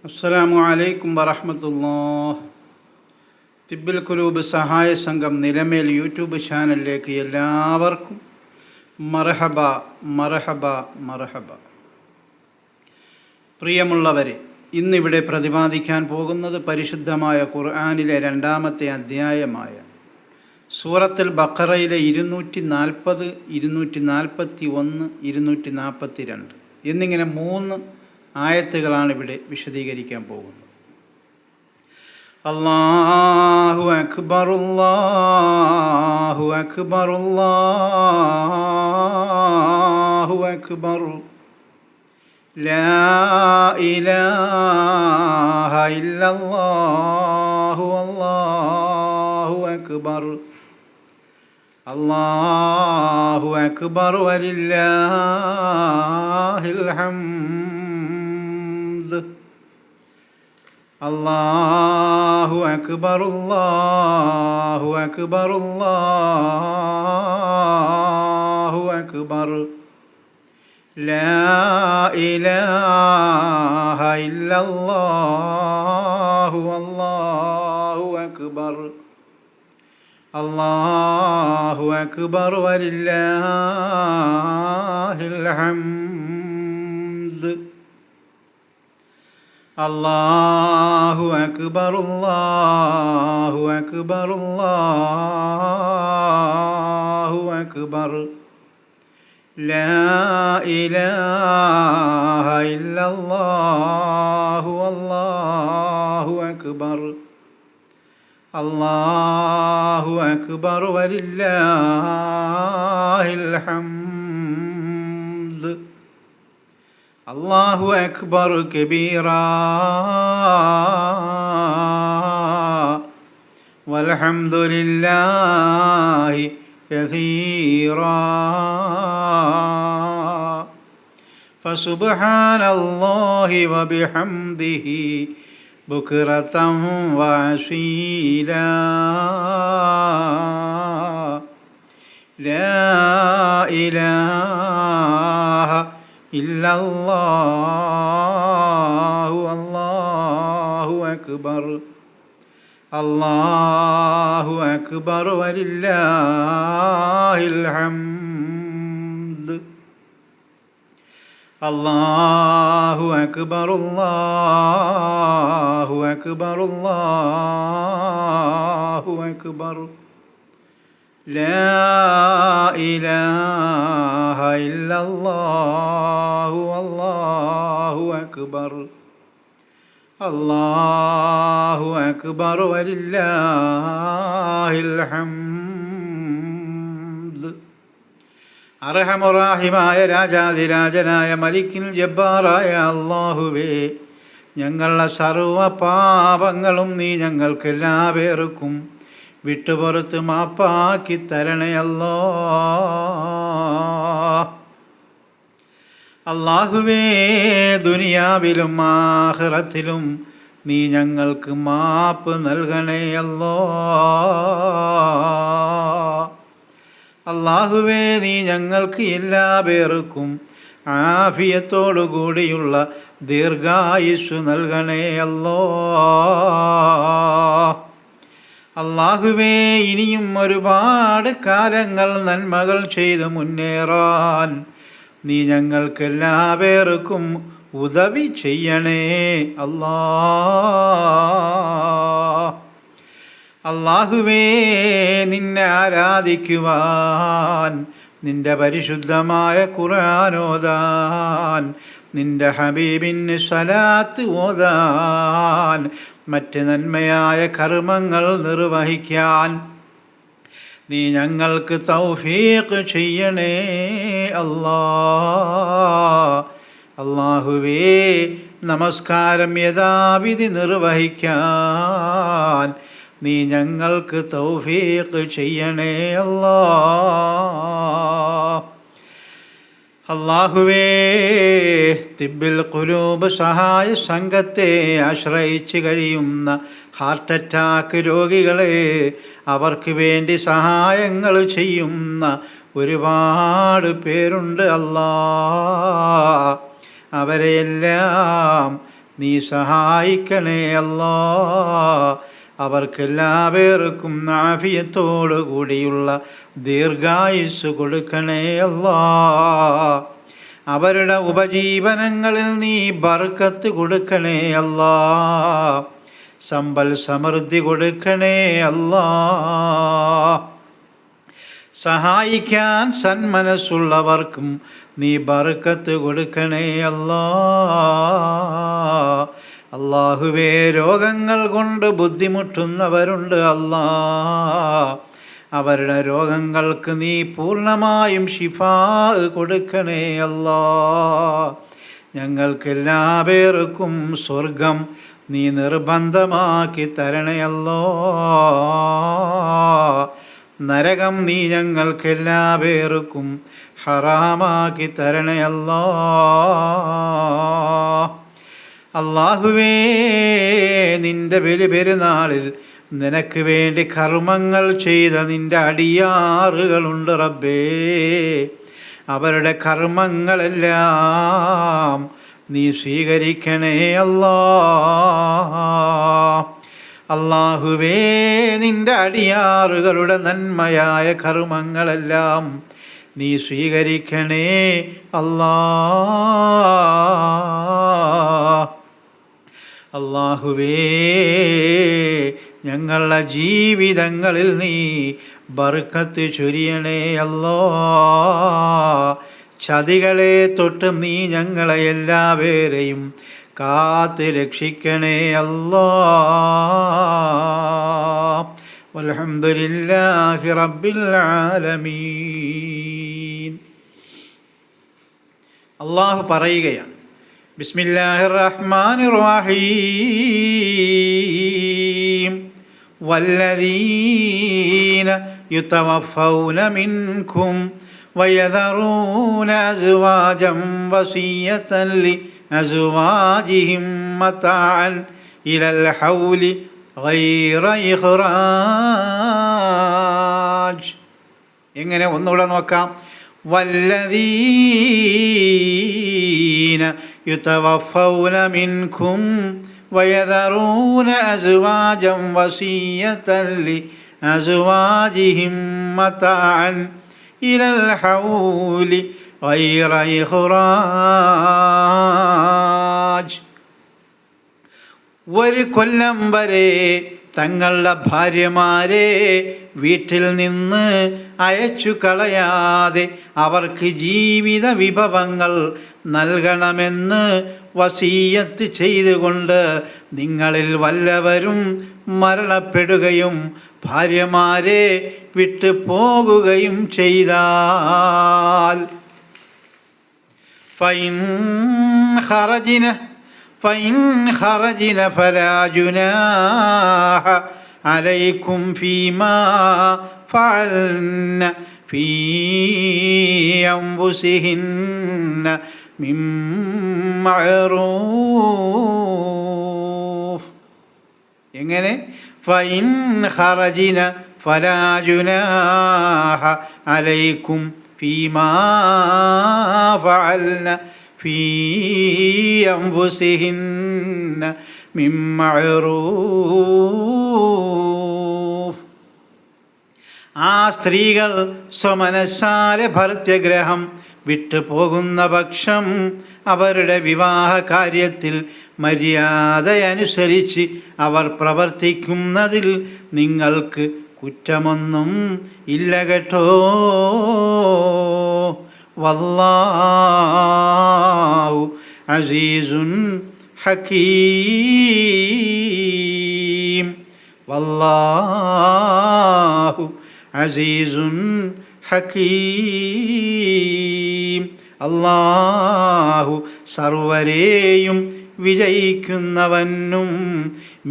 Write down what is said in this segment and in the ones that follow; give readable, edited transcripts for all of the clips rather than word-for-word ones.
അസ്സലാമു അലൈക്കും വറഹ്മത്തുള്ളാഹി. തിബ്ബിൽ ഖുലൂബ് സഹായ സംഘം നിലമേൽ യൂട്യൂബ് ചാനലിലേക്ക് എല്ലാവർക്കും മർഹബ മർഹബ മർഹബ. പ്രിയമുള്ളവരെ, ഇന്നിവിടെ പ്രതിപാദിക്കാൻ പോകുന്നത് പരിശുദ്ധമായ ഖുർആനിലെ 2-ാമത്തെ അധ്യായമായ സൂറത്തുൽ ബഖറയിലെ 240, 241, 242 എന്നിങ്ങനെ 3 ആയത്തുകളാണ് ഇവിടെ വിശദീകരിക്കാൻ പോകുന്നത്. അല്ലാഹു അക്ബർ അല്ലാഹു അക്ബർ അല്ലാഹു അക്ബർ ലാ ഇലാഹ ഇല്ലല്ലാഹു അല്ലാഹു അക്ബർ അല്ലാഹു അക്ബർ വലില്ലാഹിൽ ഹംദ്. അല്ലാഹു അക്ബർ അല്ലാഹു അക്ബർ അല്ലാഹു അക്ബർ ലാ ഇലാഹ ഇല്ലല്ലാഹു അല്ലാഹു അക്ബർ അല്ലാഹു അക്ബർ വലില്ലാഹിൽ ഹംദ്. അല്ലാഹു അക്ബർ അല്ലാഹു അക്ബർ അല്ലാഹു അക്ബർ ലാ ഇലാഹ ഇല്ലല്ലാഹു അല്ലാഹു അക്ബർ അല്ലാഹു അക്ബർ വലില്ലാഹിൽ ഹംദ്. അല്ലാഹു അക്ബർ കബീറാ വൽഹംദുലില്ലാഹി കസീറാ ഫസുബ്ഹാനല്ലാഹി വബിഹംദിഹി ബുക്റതൻ വഅസീലാ ലാ ഇലാഹ ഇല്ലല്ലാഹു അല്ലാഹു അക്ബർ അല്ലാഹു അക്ബർ വലില്ലാഹിൽ ഹംദ്. അല്ലാഹു അക്ബർ അല്ലാഹു അക്ബർ അല്ലാഹു അക്ബർ ലാ ഇലാഹ ഇല്ലല്ലാഹു അല്ലാഹു അക്ബർ അല്ലാഹു അക്ബർ വലില്ലാഹിൽ ഹംദ്. അർഹമുറാഹിമായ രാജാതിരാജനായ മലിക്കിൻ ജബ്ബാറായ അല്ലാഹുവേ, ഞങ്ങളുടെ സർവ്വ പാപങ്ങളും നീ ഞങ്ങൾക്കെല്ലാവർക്കും വിട്ടുപുറത്ത് മാപ്പാക്കി തരണേ അല്ലാഹുവേ. ദുനിയാവിലും ആഖിറത്തിലും നീ ഞങ്ങൾക്ക് മാപ്പ് നൽകണേ അല്ലാഹുവേ. നീ ഞങ്ങൾക്ക് എല്ലാവർക്കും ആഫിയത്തോടു കൂടിയുള്ള ദീർഘായുസ്സു നൽകണേ അല്ലാഹുവേ. ഇനിയും ഒരുപാട് കാലങ്ങൾ നന്മകൾ ചെയ്ത് മുന്നേറാൻ നീ ഞങ്ങൾക്കെല്ലാവർക്കും ഉദവി ചെയ്യണേ അല്ലാഹുവേ. നിന്നെ ആരാധിക്കുവാൻ, നിന്റെ പരിശുദ്ധമായ ഖുർആൻ ഓതാൻ, നിന്റെ ഹബീബിന് സ്വലാത്ത് ഓതാൻ, മറ്റ് നന്മയായ കർമ്മങ്ങൾ നിർവഹിക്കാൻ നീ ഞങ്ങൾക്ക് തൗഫീഖ് ചെയ്യണേ അല്ലാഹുവേ. നമസ്കാരം യഥാവിധി നിർവഹിക്കാൻ നീ ഞങ്ങൾക്ക് തൗഫീഖ് ചെയ്യണേ അല്ലാഹുവേ. തിബ്ബിൽ ഖുലൂബ് സഹായ സംഘത്തെ ആശ്രയിച്ച് കഴിയുന്ന ഹാർട്ട് അറ്റാക്ക് രോഗികളെ, അവർക്ക് വേണ്ടി സഹായങ്ങൾ ചെയ്യുന്ന ഒരുപാട് പേരുണ്ട് അവരെയെല്ലാം നീ സഹായിക്കണേ അല്ലാ. അവർക്കെല്ലാവർക്കും ആഫിയത്തോടു കൂടിയുള്ള ദീർഘായുസ് കൊടുക്കണേ അല്ലാ. അവരുടെ ഉപജീവനങ്ങളിൽ നീ ബർക്കത്ത് കൊടുക്കണേ അല്ലാ. സമ്പൽ സമൃദ്ധി കൊടുക്കണേ അല്ലാ. സഹായിക്കാൻ സന്മനസ്സുള്ളവർക്കും നീ ബർക്കത്ത് കൊടുക്കണേ അല്ലാ. അല്ലാഹുവേ, രോഗങ്ങൾ കൊണ്ട് ബുദ്ധിമുട്ടുന്നവരുണ്ട് അല്ലാ. അവരുടെ രോഗങ്ങൾക്ക് നീ പൂർണ്ണമായും ശിഫാ കൊടുക്കണേ അല്ലാ. ഞങ്ങൾക്കെല്ലാവർക്കും സ്വർഗം നീ നിർബന്ധമാക്കി തരണേ അല്ലാ. നരകം നീ ഞങ്ങൾക്കെല്ലാവർക്കും ഹറാമാക്കി തരണേ അല്ലാ. അല്ലാഹുവേ, നിന്റെ പെരുനാളിൽ നിനക്ക് വേണ്ടി കർമ്മങ്ങൾ ചെയ്ത നിന്റെ അടിയാറുകളുണ്ട് റബ്ബേ. അവരുടെ കർമ്മങ്ങളെല്ലാം നീ സ്വീകരിക്കണേ അല്ലാ. അല്ലാഹുവേ, നിന്റെ അടിയാറുകളുടെ നന്മയായ കർമ്മങ്ങളെല്ലാം നീ സ്വീകരിക്കണേ അല്ലാ. അല്ലാഹുവേ, ഞങ്ങളുടെ ജീവിതങ്ങളിൽ നീ ബർക്കത്ത് ചൊരിയണേ അല്ലാ. ചതികളെ തൊട്ട് നീ ഞങ്ങളെ എല്ലാവരെയും കാത്ത് രക്ഷിക്കണേ അല്ലാ. വൽഹംദുലില്ലാഹി റബ്ബിൽ ആലമീൻ. അല്ലാഹു പറയുകയാണ്, ബിസ്മില്ലാഹിർ റഹ്മാനിർ റഹീം. വല്ലദീന യുതവഫൗന മിൻകും വയദറൂന അസ്വാജൻ വസിയ്യതൻ ലിഅസ്വാജിഹിം മതാഅൻ ഇലൽ ഹൗലി ഗൈറ ഇഖ്റാജ്. എങ്ങനെ? ഒന്നുകൂടെ നോക്കാം. വല്ലദീന യുതവഫൗന മിൻകും വയദറൂന അസ്വാജൻ വസിയ്യതൻ ലിഅസ്വാജിഹിം മതാഅൻ ഇലൽ ഹൗലി ഗൈറ ഇഖ്റാജ്. ഒരു കൊല്ലം വരെ തങ്ങളുടെ ഭാര്യമാരെ വീട്ടിൽ നിന്ന് അയച്ചു കളയാതെ അവർക്ക് ജീവിത വിഭവങ്ങൾ നൽകണമെന്ന് വസീയത്ത് ചെയ്തുകൊണ്ട് നിങ്ങളിൽ വല്ലവരും മരണപ്പെടുകയും ഭാര്യമാരെ വിട്ടു പോകുകയും ചെയ്താൽ ഫൈൻ ഖറജിന ഫലാ ജുനാഹ അലൈക്കും ഫീമാ ഫഅൽന ഫീ അൻഫുസിഹിന്ന മിൻ മഅറൂഫ്. എങ്ങനെ? ഫൈൻ ഖറജിന ഫലാ ജുനാഹ അലൈക്കും ഫീമാ ഫഅൽന ഫീ അൻഫുസിഹിന്ന മിൻ മഅറൂഫ്. ആ സ്ത്രീകൾ സ്വമനസ്സാലെ ഭർതൃഗ്രഹം വിട്ടു പോകുന്ന പക്ഷം അവരുടെ വിവാഹ കാര്യത്തിൽ മര്യാദയനുസരിച്ച് അവർ പ്രവർത്തിക്കുന്നതിൽ നിങ്ങൾക്ക് കുറ്റമൊന്നും ഇല്ല കേട്ടോ. വല്ലാഹു അസീസുൻ ഹകീം. വല്ലാഹു അസീസുൻ ഹകീം. അല്ലാഹു സർവരെയും വിജയിക്കുന്നവനും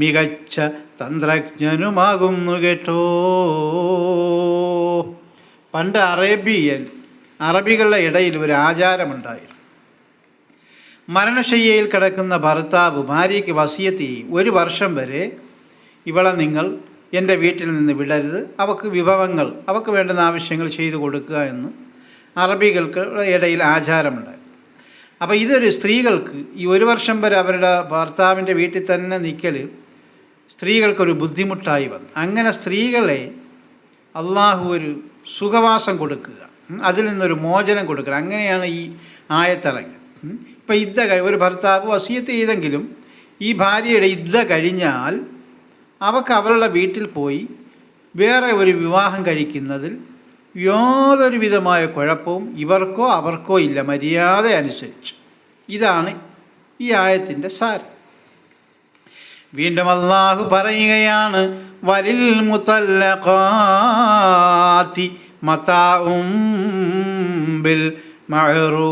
മികച്ച തന്ത്രജ്ഞനുമാകുന്നു കേട്ടോ. പണ്ട് അറബികളുടെ ഇടയിൽ ഒരു ആചാരമുണ്ടായിരുന്നു. മരണശയ്യയിൽ കിടക്കുന്ന ഭർത്താവ് ഭാര്യയ്ക്ക് വസിയത്ത് ചെയ്യും, 1 വർഷം വരെ ഇവളെ നിങ്ങൾ എൻ്റെ വീട്ടിൽ നിന്ന് വിടരുത്, അവൾക്ക് വിഭവങ്ങൾ, അവൾക്ക് വേണ്ടുന്ന ആവശ്യങ്ങൾ ചെയ്തു കൊടുക്കുക എന്ന് അറബികൾക്ക് ഇടയിൽ ആചാരമുണ്ടായി. അപ്പോൾ ഇതൊരു സ്ത്രീകൾക്ക് ഈ ഒരു വർഷം വരെ അവരുടെ ഭർത്താവിൻ്റെ വീട്ടിൽ തന്നെ നിൽക്കൽ സ്ത്രീകൾക്കൊരു ബുദ്ധിമുട്ടായി വന്നു. അങ്ങനെ സ്ത്രീകളെ അള്ളാഹു ഒരു സുഖവാസം കൊടുക്കുക, അതിൽ നിന്നൊരു മോചനം കൊടുക്കുക. അങ്ങനെയാണ് ഈ ആയത്തിറങ്ങി. ഇപ്പം ഒരു ഭർത്താവ് വസിയത്ത് ചെയ്തെങ്കിലും ഈ ഭാര്യയുടെ ഇദ്ദ കഴിഞ്ഞാൽ അവൾക്ക് അവളുടെ വീട്ടിൽ പോയി വേറെ ഒരു വിവാഹം കഴിക്കുന്നതിൽ യാതൊരു വിധമായ കുഴപ്പവും ഇവർക്കോ അവർക്കോ ഇല്ല, മര്യാദ അനുസരിച്ച്. ഇതാണ് ഈ ആയത്തിൻ്റെ സാരം. വീണ്ടും അല്ലാഹു പറയുകയാണ്, വലിൽ മുതല്ലഖാതി മതാഉം ബിൽ മഅറൂഫ്.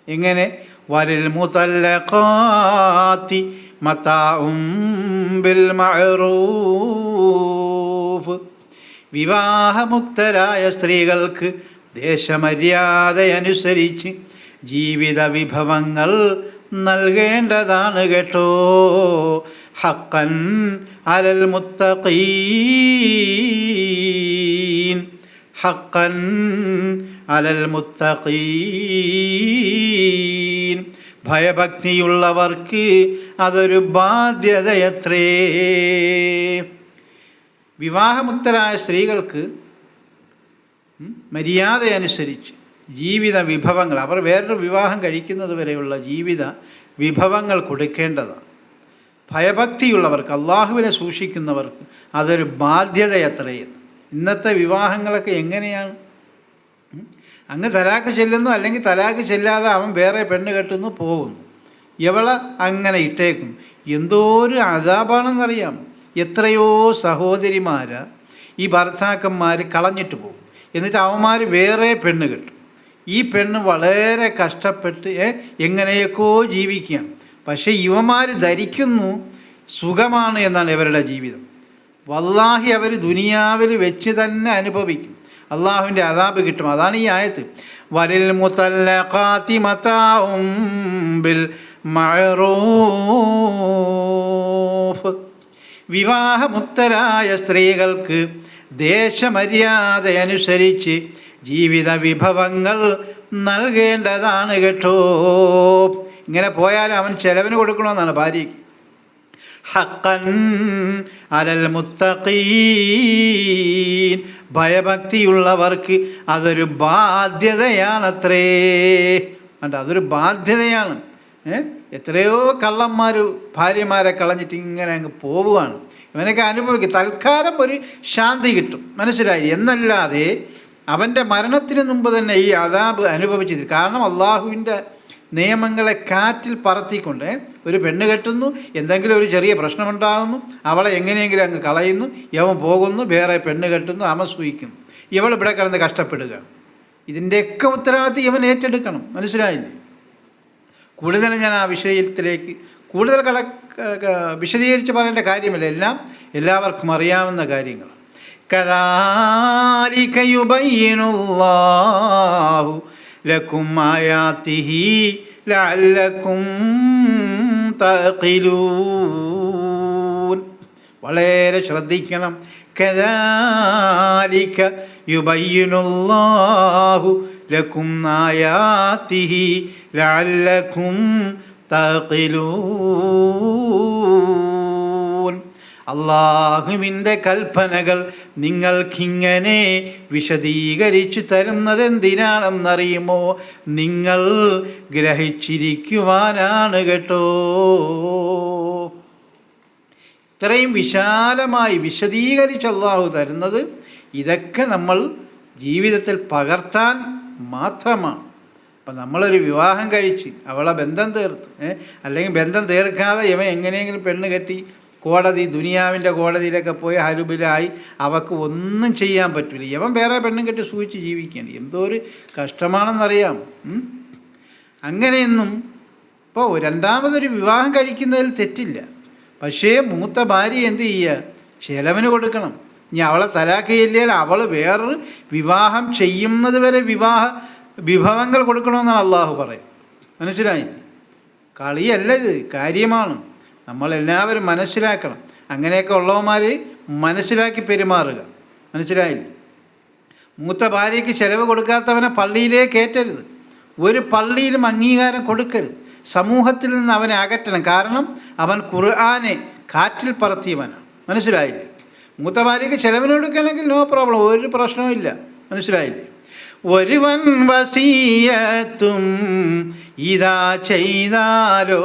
എങ്ങനെ? വലിൽ മുതല്ലഖാതി മതാഉം ബിൽ മഅറൂഫ്. വിവാഹമുക്തരായ സ്ത്രീകൾക്ക് ദേശമര്യാദയനുസരിച്ച് ജീവിത വിഭവങ്ങൾ നൽകേണ്ടതാണ് കേട്ടോ. ഹഖൻ അലൽ മുത്തഖീൻ, ഹഖൻ അലൽ മുത്തഖീൻ. ഭയഭക്തിയുള്ളവർക്ക് അതൊരു ബാധ്യതയത്രേ. വിവാഹമുക്തരായ സ്ത്രീകൾക്ക് മര്യാദയനുസരിച്ച് ജീവിത വിഭവങ്ങൾ, അവർ വേറൊരു വിവാഹം കഴിക്കുന്നത് വരെയുള്ള ജീവിത വിഭവങ്ങൾ കൊടുക്കേണ്ടതാണ്. ഭയഭക്തിയുള്ളവർക്ക്, അള്ളാഹുവിനെ സൂക്ഷിക്കുന്നവർക്ക് അതൊരു ബാധ്യതയത്രയെന്ന്. ഇന്നത്തെ വിവാഹങ്ങളൊക്കെ എങ്ങനെയാണ്? അങ്ങ് തലാക്ക് ചെല്ലുന്നു, അല്ലെങ്കിൽ തലാക്ക് ചെല്ലാതെ അവൻ വേറെ പെണ്ണ് കെട്ടുന്നു, പോകുന്നു, എവളെ അങ്ങനെ ഇട്ടേക്കും. എന്തോ ഒരു അദാബാണെന്നറിയാം. എത്രയോ സഹോദരിമാർ ഈ ഭർത്താക്കന്മാർ കളഞ്ഞിട്ട് പോകും, എന്നിട്ട് അവന്മാർ വേറെ പെണ്ണ് കെട്ടും. ഈ പെണ്ണ് വളരെ കഷ്ടപ്പെട്ട് എങ്ങനെയൊക്കെയോ ജീവിക്കുകയാണ്. പക്ഷേ ഇവന്മാർ ധരിക്കുന്നു സുഖമാണ് എന്നാണ് ഇവരുടെ ജീവിതം. വല്ലാഹി അവർ ദുനിയാവിൽ വെച്ച് തന്നെ അനുഭവിക്കും, അള്ളാഹുവിൻ്റെ അദാബ് കിട്ടും. അതാണ് ഈ ആയത്ത്. വലിൽ മുതല്ലഖാതി മതാഉം ബിൽ മഅറൂഫ്. വിവാഹമുക്തരായ സ്ത്രീകൾക്ക് ദേശമര്യാദയനുസരിച്ച് ജീവിത വിഭവങ്ങൾ നൽകേണ്ടതാണ് കേട്ടോ. ഇങ്ങനെ പോയാൽ അവൻ ചെലവിന് കൊടുക്കണമെന്നാണ് ഭാര്യയ്ക്ക്. ഹഖൻ അലൽ മുത്തഖീൻ. ഭയഭക്തിയുള്ളവർക്ക് അതൊരു ബാധ്യതയാണത്രേ. അതൊരു ബാധ്യതയാണ്. എത്രയോ കള്ളന്മാർ ഭാര്യമാരെ കളഞ്ഞിട്ട് ഇങ്ങനെ അങ്ങ് പോവുകയാണ്. ഇവനൊക്കെ അനുഭവിക്കും. തൽക്കാലം ഒരു ശാന്തി കിട്ടും, മനസ്സിലായി. എന്നല്ലാതെ അവൻ്റെ മരണത്തിന് മുമ്പ് തന്നെ ഈ അദാബ് അനുഭവിച്ചത്. കാരണം അള്ളാഹുവിൻ്റെ നിയമങ്ങളെ കാറ്റിൽ പറത്തിക്കൊണ്ട് ഒരു പെണ്ണ് കെട്ടുന്നു, എന്തെങ്കിലും ഒരു ചെറിയ പ്രശ്നമുണ്ടാകുന്നു, അവളെ എങ്ങനെയെങ്കിലും അങ്ങ് കളയുന്നു, യവൻ പോകുന്നു, വേറെ പെണ്ണ് കെട്ടുന്നു, അവൻ സൂഹിക്കുന്നു, ഇവൾ ഇവിടെ കിടന്ന് കഷ്ടപ്പെടുക. ഇതിൻ്റെയൊക്കെ ഉത്തരവാദിത്വം ഇവൻ ഏറ്റെടുക്കണം, മനസ്സിലായില്ലേ? കൂടുതൽ ഞാൻ ആ വിഷയത്തിലേക്ക് കൂടുതൽ വിശദീകരിച്ച് പറയേണ്ട കാര്യമില്ല, എല്ലാം എല്ലാവർക്കും അറിയാവുന്ന കാര്യങ്ങൾ. കദാലിക യുബയ്യിനുല്ലാഹു ലക്കും ആയാതിഹി ലഅല്ലക്കും തഅഖിലൂൻ. വളരെ ശ്രദ്ധിക്കണം. കദാലിക യുബയ്യിനുല്ലാഹു ലക്കും ആയാതിഹി ലഅല്ലക്കും തഅഖിലൂൻ. അള്ളാഹുവിൻ്റെ കൽപ്പനകൾ നിങ്ങൾക്കിങ്ങനെ വിശദീകരിച്ചു തരുന്നതെന്തിനാണെന്നറിയുമോ? നിങ്ങൾ ഗ്രഹിച്ചിരിക്കുവാനാണ് കേട്ടോ. ഇത്രയും വിശാലമായി വിശദീകരിച്ച് അള്ളാഹു തരുന്നത് ഇതൊക്കെ നമ്മൾ ജീവിതത്തിൽ പകർത്താൻ മാത്രമാണ്. അപ്പം നമ്മളൊരു വിവാഹം കഴിച്ച് അവളെ ബന്ധം തീർത്ത്, അല്ലെങ്കിൽ ബന്ധം തീർക്കാതെ ഇവൻ എങ്ങനെയെങ്കിലും പെണ്ണ് കെട്ടി ദുനിയാവിൻ്റെ കോടതിയിലൊക്കെ പോയി ഹരുബിലായി അവൾക്ക് ഒന്നും ചെയ്യാൻ പറ്റില്ല. ഇവൻ വേറെ പെണ്ണും കെട്ടി സൂക്ഷിച്ച് ജീവിക്കുകയാണ്. എന്തോ ഒരു കഷ്ടമാണെന്നറിയാം. അങ്ങനെയൊന്നും ഇപ്പോൾ രണ്ടാമതൊരു വിവാഹം കഴിക്കുന്നതിൽ തെറ്റില്ല. പക്ഷേ മൂത്ത ഭാര്യ എന്ത് ചെയ്യുക? ചെലവിന് കൊടുക്കണം. ഇനി അവളെ തലാക്ക് ചെയ്യില്ലാൽ അവൾ വേറൊരു വിവാഹം ചെയ്യുന്നത് വരെ വിഭവങ്ങൾ കൊടുക്കണമെന്നാണ് അള്ളാഹു പറയും. മനസ്സിലായില്ലേ? കളിയല്ല ഇത്, കാര്യമാണ്. നമ്മളെല്ലാവരും മനസ്സിലാക്കണം. അങ്ങനെയൊക്കെ ഉള്ളവന്മാർ മനസ്സിലാക്കി പെരുമാറുക, മനസ്സിലായില്ലേ? മൂത്ത ഭാര്യയ്ക്ക് ചിലവ് കൊടുക്കാത്തവനെ പള്ളിയിലേ കയറ്റരുത്. ഒരു പള്ളിയിലും അംഗീകാരം കൊടുക്കരുത്. സമൂഹത്തിൽ നിന്ന് അവനെ അകറ്റണം. കാരണം അവൻ ഖുർആനെ കാറ്റിൽ പറത്തിയവനാണ്. മനസ്സിലായില്ലേ? മൂത്ത ഭാര്യയ്ക്ക് ചിലവിന് കൊടുക്കണമെങ്കിൽ നോ പ്രോബ്ലം, ഒരു പ്രശ്നവും ഇല്ല. മനസ്സിലായില്ലേ? ഒരുവൻ വസിയത്തും ഇതാ ചെയ്താലോ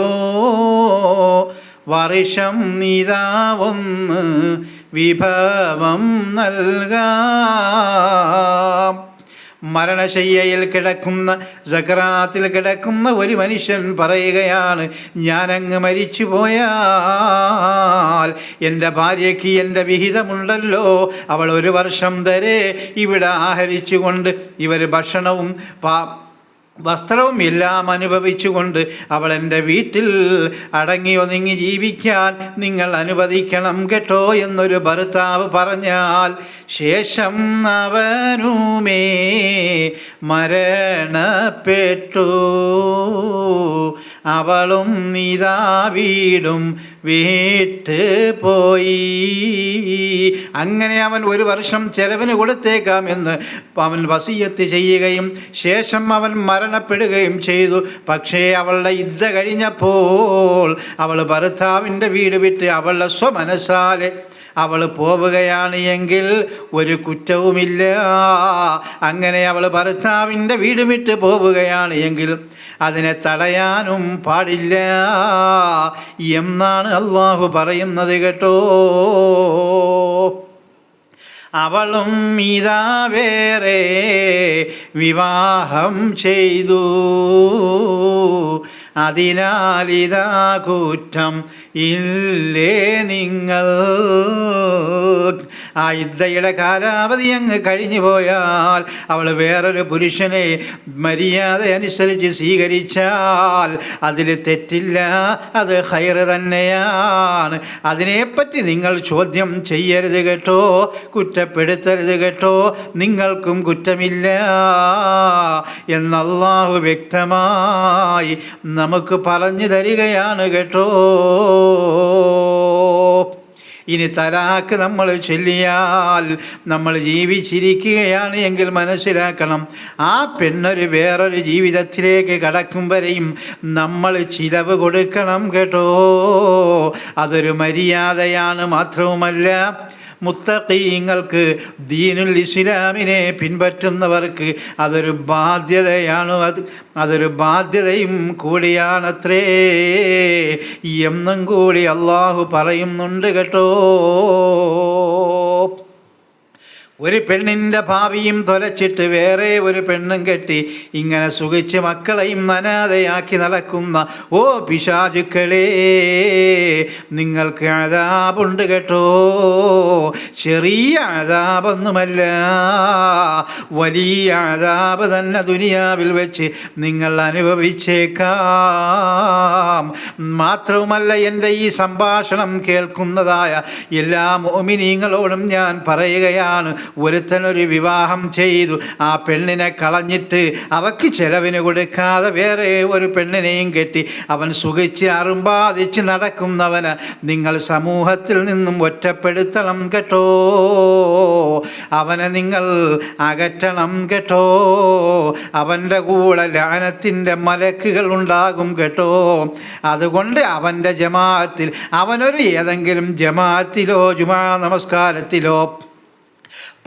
വർഷം ഇതാ ഒന്ന് വിഭവം നൽകാം. മരണശയ്യയിൽ കിടക്കുന്ന, സക്രാത്തിൽ കിടക്കുന്ന ഒരു മനുഷ്യൻ പറയുകയാണ്, ഞാനങ്ങ് മരിച്ചു പോയാൽ എൻ്റെ ഭാര്യയ്ക്ക് എൻ്റെ വിഹിതമുണ്ടല്ലോ, അവൾ 1 വർഷം വരെ ഇവിടെ ആഹരിച്ചുകൊണ്ട് ഇവർ ഭക്ഷണവും വസ്ത്രവും എല്ലാം അനുഭവിച്ചുകൊണ്ട് അവൾ എൻ്റെ വീട്ടിൽ അടങ്ങി ഒതുങ്ങി ജീവിക്കാൻ നിങ്ങൾ അനുവദിക്കണം കേട്ടോ എന്നൊരു ഭർത്താവ് പറഞ്ഞാൽ, ശേഷം അവനുമേ മരണപ്പെട്ടു, അവളും ഇതാ വീടും വീട്ട് പോയി. അങ്ങനെ അവൻ 1 വർഷം ചെലവിന് കൊടുത്തേക്കാമെന്ന് അവൻ വസിയത്ത് ചെയ്യുകയും ശേഷം അവൻ മരണപ്പെടുകയും ചെയ്തു. പക്ഷേ അവളുടെ ഇദ്ദ കഴിഞ്ഞപ്പോൾ അവൾ ഭർത്താവിൻ്റെ വീട് വിട്ട് അവളുടെ സ്വമനസാലെ അവൾ പോവുകയാണ് എങ്കിൽ ഒരു കുറ്റവുമില്ല. അങ്ങനെ അവൾ ഭർത്താവിൻ്റെ വീട് വിട്ട് പോവുകയാണ് എങ്കിൽ അതിനെ തടയാനും പാടില്ല എന്നാണ് അള്ളാഹു പറയുന്നത് കേട്ടോ. അവളും ഇതാ വേറെ വിവാഹം ചെയ്തു, അതിനാലിതാ കുറ്റം ഇല്ലേ നിങ്ങൾ. ആ ഇദ്ദയുടെ കാലാവധി അങ്ങ് കഴിഞ്ഞു പോയാൽ അവൾ വേറൊരു പുരുഷനെ മര്യാദ അനുസരിച്ച് സ്വീകരിച്ചാൽ അതിൽ തെറ്റില്ല, അത് ഖൈറ് തന്നെയാണ്. അതിനെപ്പറ്റി നിങ്ങൾ ചോദ്യം ചെയ്യരുത് കേട്ടോ, കുറ്റപ്പെടുത്തരുത് കേട്ടോ, നിങ്ങൾക്കും കുറ്റമില്ല എന്ന് അല്ലാഹു വ്യക്തമായി നമുക്ക് പറഞ്ഞു തരികയാണ് കേട്ടോ. ഇനി തലാക്ക് നമ്മൾ ചൊല്ലിയാൽ നമ്മൾ ജീവിച്ചിരിക്കുകയാണ് എങ്കിൽ മനസ്സിലാക്കണം, ആ പെണ്ണൊരു വേറൊരു ജീവിതത്തിലേക്ക് കടക്കും വരെയും നമ്മൾ ചിലവ് കൊടുക്കണം കേട്ടോ. അതൊരു മര്യാദയാണ്. മാത്രവുമല്ല, മുത്തഖീങ്ങൾക്ക്, ദീനുൽ ഇസ്ലാമിനെ പിൻപറ്റുന്നവർക്ക് അതൊരു ബാധ്യതയാണ്. അതൊരു ബാധ്യതയും കൂടിയാണത്രേ എന്നും കൂടി അള്ളാഹു പറയുന്നുണ്ട് കേട്ടോ. ഒരു പെണ്ണിൻ്റെ ഭാവിയും തൊലച്ചിട്ട് വേറെ ഒരു പെണ്ണും കെട്ടി ഇങ്ങനെ സുഖിച്ച് മക്കളെയും അനാഥയാക്കി നടക്കുന്ന ഓ പിശാചുക്കളേ, നിങ്ങൾക്ക് അദാബുണ്ട് കേട്ടോ. ചെറിയ അദാബൊന്നുമല്ല, വലിയ അദാബ് തന്നെ ദുനിയാവിൽ വെച്ച് നിങ്ങൾ അനുഭവിച്ചേക്കാം. മാത്രവുമല്ല, എൻ്റെ ഈ സംഭാഷണം കേൾക്കുന്നതായ എല്ലാ മുഅ്മിനീങ്ങളോടും ഞാൻ പറയുകയാണ്, ഒരുത്തനൊരു വിവാഹം ചെയ്തു, ആ പെണ്ണിനെ കളഞ്ഞിട്ട് അവക്ക് ചെലവിന് കൊടുക്കാതെ വേറെ ഒരു പെണ്ണിനെയും കെട്ടി അവൻ സുഖിച്ച് അറുമ്പാദിച്ച് നടക്കുന്നവന് നിങ്ങൾ സമൂഹത്തിൽ നിന്നും ഒറ്റപ്പെടുത്തണം കേട്ടോ. അവനെ നിങ്ങൾ അകറ്റണം കേട്ടോ. അവൻ്റെ കൂടെ ലഅനത്തിൻ്റെ മലക്കുകൾ ഉണ്ടാകും കേട്ടോ. അതുകൊണ്ട് അവൻ്റെ ജമാഅത്തിൽ, അവനൊരു ഏതെങ്കിലും ജമാഅത്തിലോ ജുമാ നമസ്കാരത്തിലോ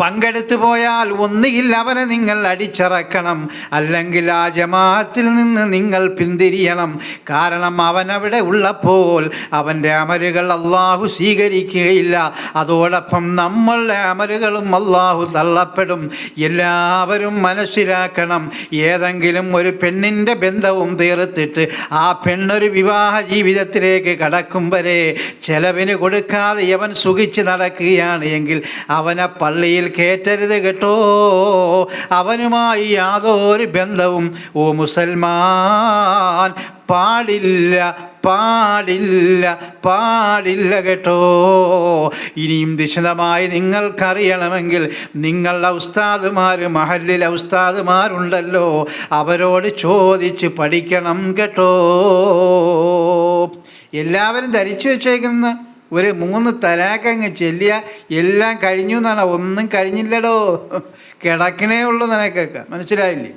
പങ്കെടുത്തു പോയാൽ ഒന്നുകിൽ അവനെ നിങ്ങൾ അടിച്ചിറക്കണം, അല്ലെങ്കിൽ ആ ജമാഅത്തിൽ നിന്ന് നിങ്ങൾ പിന്തിരിയണം. കാരണം അവനവിടെ ഉള്ളപ്പോൾ അവൻ്റെ അമലുകൾ അള്ളാഹു സ്വീകരിക്കുകയില്ല. അതോടൊപ്പം നമ്മളുടെ അമലുകളും അള്ളാഹു തള്ളപ്പെടും. എല്ലാവരും മനസ്സിലാക്കണം, ഏതെങ്കിലും ഒരു പെണ്ണിൻ്റെ ബന്ധവും തീർത്തിട്ട് ആ പെണ്ണൊരു വിവാഹ ജീവിതത്തിലേക്ക് കടക്കും വരെ ചെലവിന് കൊടുക്കാതെ അവൻ സുഖിച്ച് നടക്കുകയാണ് എങ്കിൽ അവനെ പള്ളിയിൽ കേറ്റരുത് കേട്ടോ. അവനുമായി യാതൊരു ബന്ധവും ഓ മുസൽമാൻ പാടില്ല, പാടില്ല, പാടില്ല കേട്ടോ. ഇനിയും വിശദമായി നിങ്ങൾക്കറിയണമെങ്കിൽ നിങ്ങളുടെ ഉസ്താദുമാർ, മഹല്ലിലെ ഉസ്താദുമാരുണ്ടല്ലോ, അവരോട് ചോദിച്ച് പഠിക്കണം കേട്ടോ. എല്ലാവരും ധരിച്ചു വെച്ചേക്കുന്ന ഒരു 3 തലാക്കങ്ങ് ചെല്ലിയ എല്ലാം കഴിഞ്ഞു എന്നാണ്. ഒന്നും കഴിഞ്ഞില്ലടോ, കിടക്കണേ ഉള്ളൂ നിനക്കൊക്കെ. മനസ്സിലായില്ലേ?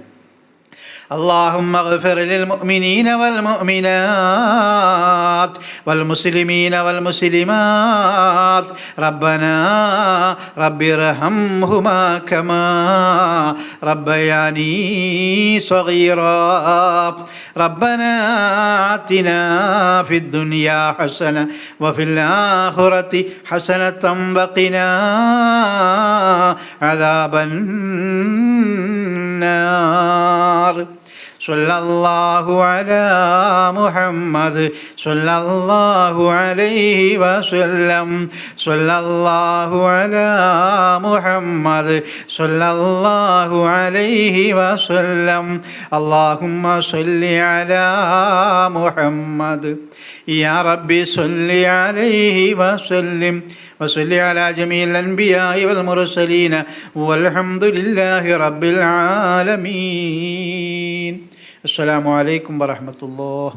اللهم اغفر للمؤمنين والمؤمنات والمسلمين والمسلمات ربنا رب ارحمهما كما ربياني صغيرا ربنا آتنا في الدنيا حسنة وفي الآخرة حسنة وقنا عذاب النار. صلى الله على محمد صلى الله عليه وسلم. صلى الله على محمد صلى الله عليه وسلم. اللهم صل على محمد يا ربي صل عليه وسلم وصل على جميع الأنبياء والمرسلين والحمد لله رب العالمين. السلام عليكم ورحمة الله.